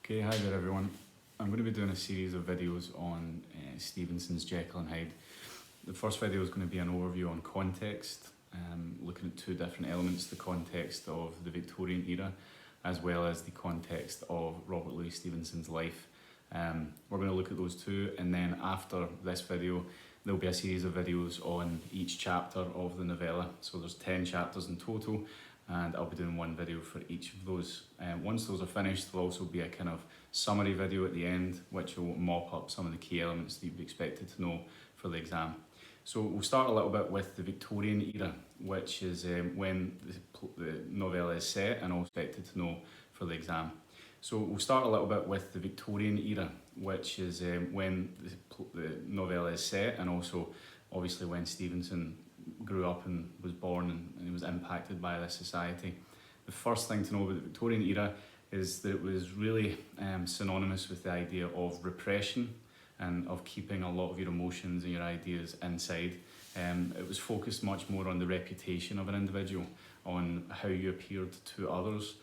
Okay, hi there everyone. I'm going to be doing a series of videos on Stevenson's Jekyll and Hyde. The first video is going to be an overview on context, looking at two different elements, the context of the Victorian era as well as the context of Robert Louis Stevenson's life. We're going to look at those two, and then after this video there'll be a series of videos on each chapter of the novella. So there's 10 chapters in total, and I'll be doing one video for each of those. Once those are finished, there'll also be a kind of summary video at the end, which will mop up some of the key elements that you'd be expected to know for the exam. So we'll start a little bit with the Victorian era, which is when the novella is set and all expected to know for the exam. So we'll start a little bit with the Victorian era, which is when the novella is set, and also obviously when Stevenson grew up and was born and he was impacted by this society. The first thing to know about the Victorian era is that it was really synonymous with the idea of repression and of keeping a lot of your emotions and your ideas inside. It was focused much more on the reputation of an individual, on how you appeared to others,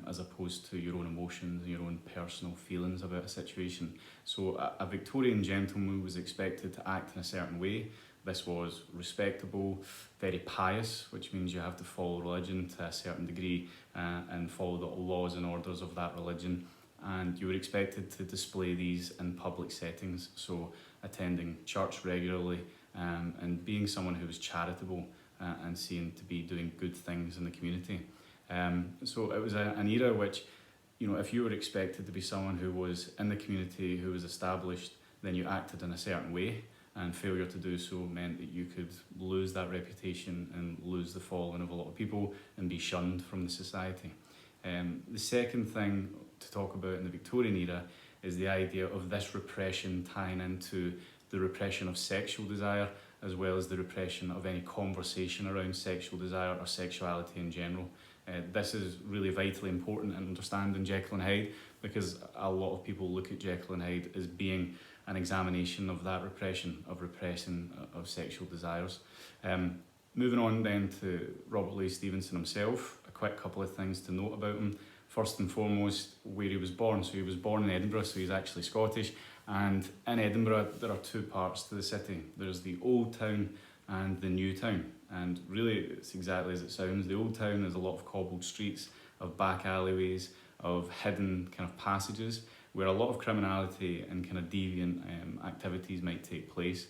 as opposed to your own emotions and your own personal feelings about a situation. So a Victorian gentleman was expected to act in a certain way. This was respectable, very pious, which means you have to follow religion to a certain degree and follow the laws and orders of that religion. And you were expected to display these in public settings, so attending church regularly and being someone who was charitable and seen to be doing good things in the community. So it was an era which, you know, if you were expected to be someone who was in the community, who was established, then you acted in a certain way. And failure to do so meant that you could lose that reputation and lose the following of a lot of people and be shunned from the society. The second thing to talk about in the Victorian era is the idea of this repression tying into the repression of sexual desire, as well as the repression of any conversation around sexual desire or sexuality in general. This is really vitally important in understanding Jekyll and Hyde, because a lot of people look at Jekyll and Hyde as being an examination of that repression, of repressing of sexual desires. Moving on then to Robert Louis Stevenson himself, a quick couple of things to note about him. First and foremost, where he was born. So he was born in Edinburgh, so he's actually Scottish. And in Edinburgh, there are two parts to the city. There's the Old Town and the New Town. And really, it's exactly as it sounds. The Old Town is a lot of cobbled streets, of back alleyways, of hidden kind of passages, where a lot of criminality and kind of deviant activities might take place.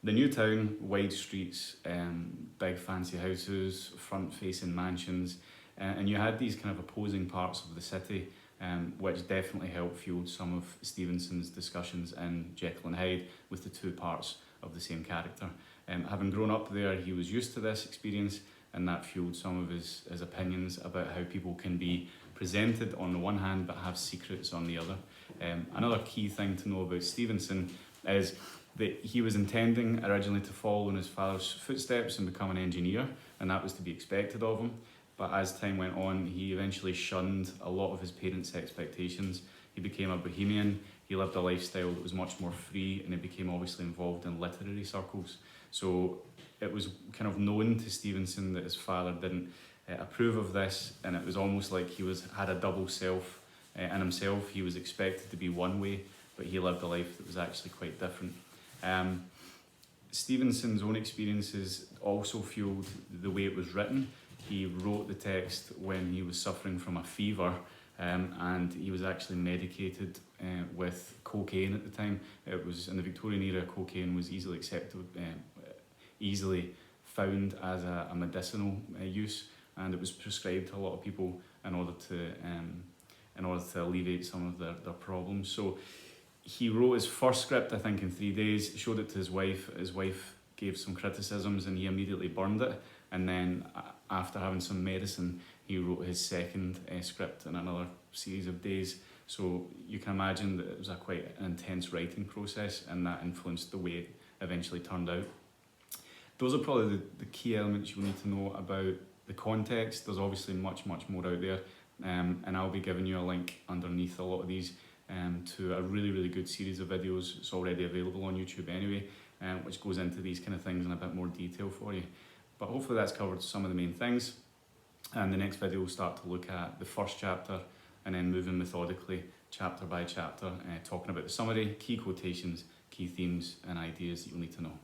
The New Town, wide streets, big fancy houses, front-facing mansions, and you had these kind of opposing parts of the city, which definitely helped fuel some of Stevenson's discussions in Jekyll and Hyde with the two parts of the same character. Having grown up there, he was used to this experience, and that fueled some of his opinions about how people can be presented on the one hand but have secrets on the other. Another key thing to know about Stevenson is that he was intending originally to follow in his father's footsteps and become an engineer, and that was to be expected of him. But as time went on, he eventually shunned a lot of his parents' expectations. He became a bohemian, he lived a lifestyle that was much more free, and he became obviously involved in literary circles. So it was kind of known to Stevenson that his father didn't approve of this, and it was almost like he had a double self in himself. He was expected to be one way, but he lived a life that was actually quite different. Stevenson's own experiences also fueled the way it was written. He wrote the text when he was suffering from a fever, and he was actually medicated with cocaine at the time. It was in the Victorian era, cocaine was easily accepted, easily found as a medicinal use, and it was prescribed to a lot of people in order to alleviate some of their problems. So he wrote his first script, I think, in 3 days, showed it to his wife. His wife gave some criticisms and he immediately burned it. And then after having some medicine, he wrote his second script in another series of days. So you can imagine that it was a quite an intense writing process, and that influenced the way it eventually turned out. Those are probably the key elements you need to know about the context. There's obviously much more out there, and I'll be giving you a link underneath a lot of these to a really good series of videos. It's already available on YouTube anyway, which goes into these kind of things in a bit more detail for you. But hopefully that's covered some of the main things, and the next video will start to look at the first chapter and then moving methodically, chapter by chapter, talking about the summary, key quotations, key themes and ideas that you'll need to know.